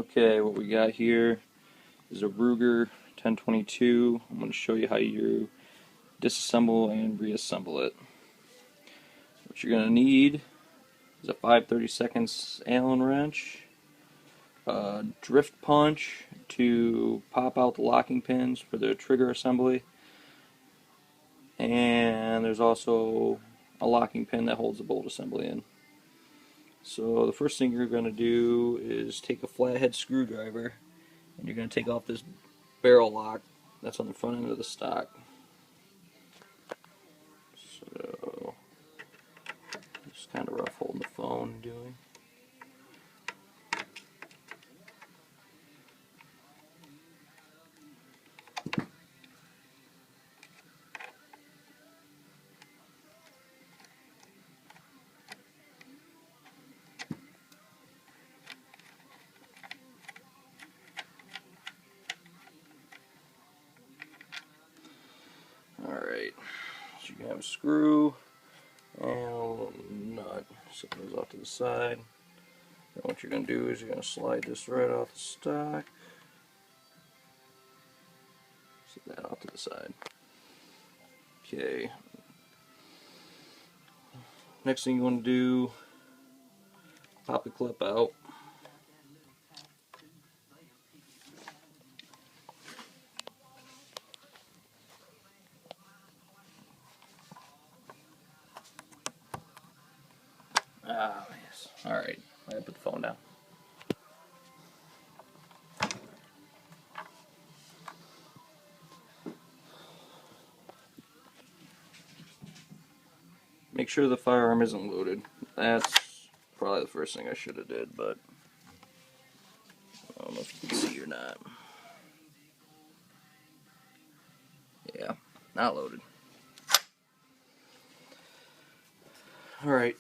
Okay, what we got here is a Ruger 1022. I'm going to show you how you disassemble and reassemble it. What you're going to need is a 5/32 Allen wrench, a drift punch to pop out the locking pins for the trigger assembly, and there's also a locking pin that holds the bolt assembly in. So the first thing you're going to do is take a flathead screwdriver and you're going to take off this barrel lock that's on the front end of the stock. So it's kind of rough holding the phone and doing. Alright, so you can have a screw and a little nut. Set those off to the side. Then what you're going to do is you're going to slide this right off the stock. Set that off to the side. Okay. Next thing you want to do, pop the clip out. Ah, yes. Alright, I gotta put the phone down. Make sure the firearm isn't loaded. That's probably the first thing I should have did, but I don't know if you can see or not. Yeah, not loaded. Alright,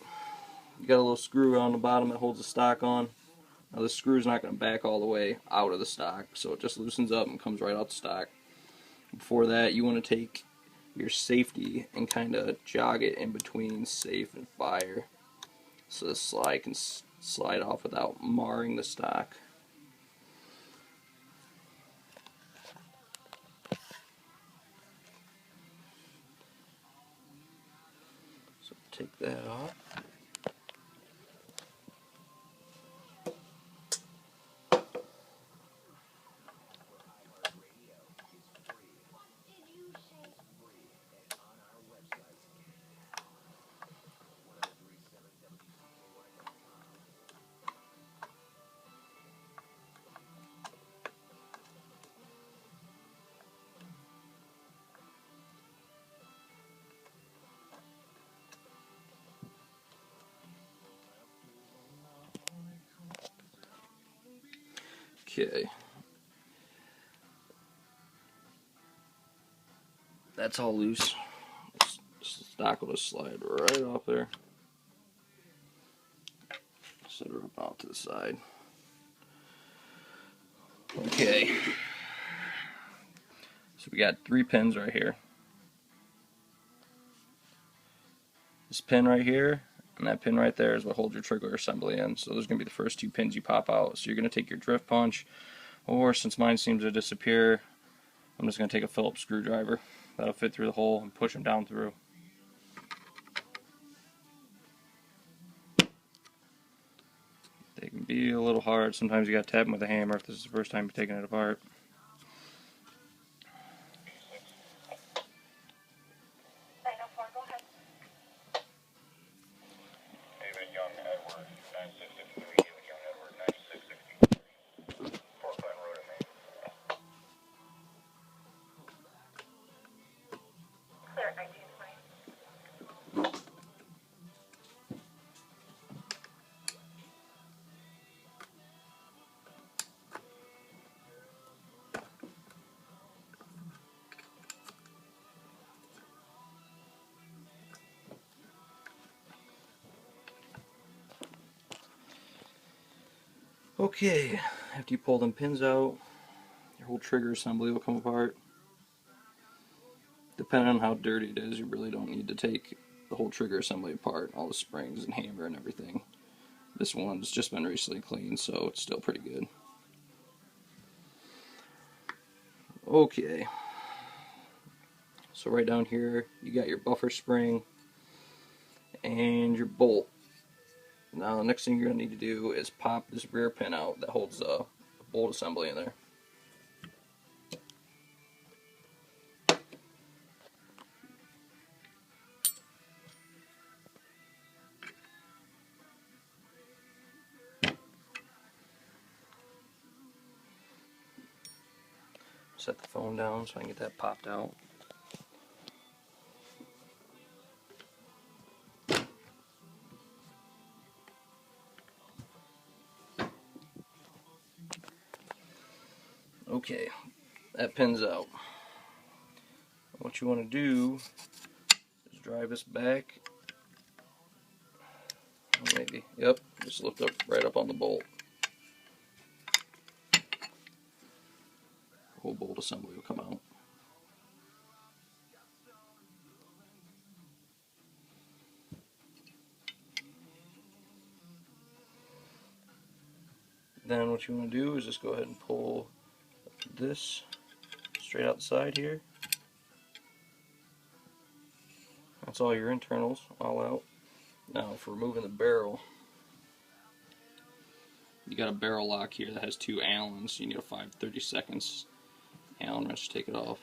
you got a little screw on the bottom that holds the stock on. Now this screw is not going to back all the way out of the stock, so it just loosens up and comes right out the stock. Before that, you want to take your safety and kind of jog it in between safe and fire, so the slide can slide off without marring the stock. So take that off. Okay. That's all loose. The stock will just slide right off there. Set her up out to the side. Okay. So we got 3 pins right here. This pin right here and that pin right there is what holds your trigger assembly in. So those are going to be the first 2 pins you pop out. So you're going to take your drift punch, or since mine seems to disappear, I'm just going to take a Phillips screwdriver. That'll fit through the hole and push them down through. They can be a little hard. Sometimes you got to tap them with a hammer if this is the first time you're taking it apart. Okay, after you pull them pins out, your whole trigger assembly will come apart. Depending on how dirty it is, you really don't need to take the whole trigger assembly apart, all the springs and hammer and everything. This one's just been recently cleaned, so it's still pretty good. Okay, so right down here you got your buffer spring and your bolt. Now the next thing you're going to need to do is pop this rear pin out that holds the bolt assembly in there. Set the phone down so I can get that popped out. Okay, that pin's out. What you want to do is drive this back. Maybe, yep, just lift up right up on the bolt. Whole bolt assembly will come out. Then what you want to do is just go ahead and pull this straight out the side here. That's all your internals all out. Now for removing the barrel, you got a barrel lock here that has two Allens. You need a 5/32 Allen wrench to take it off.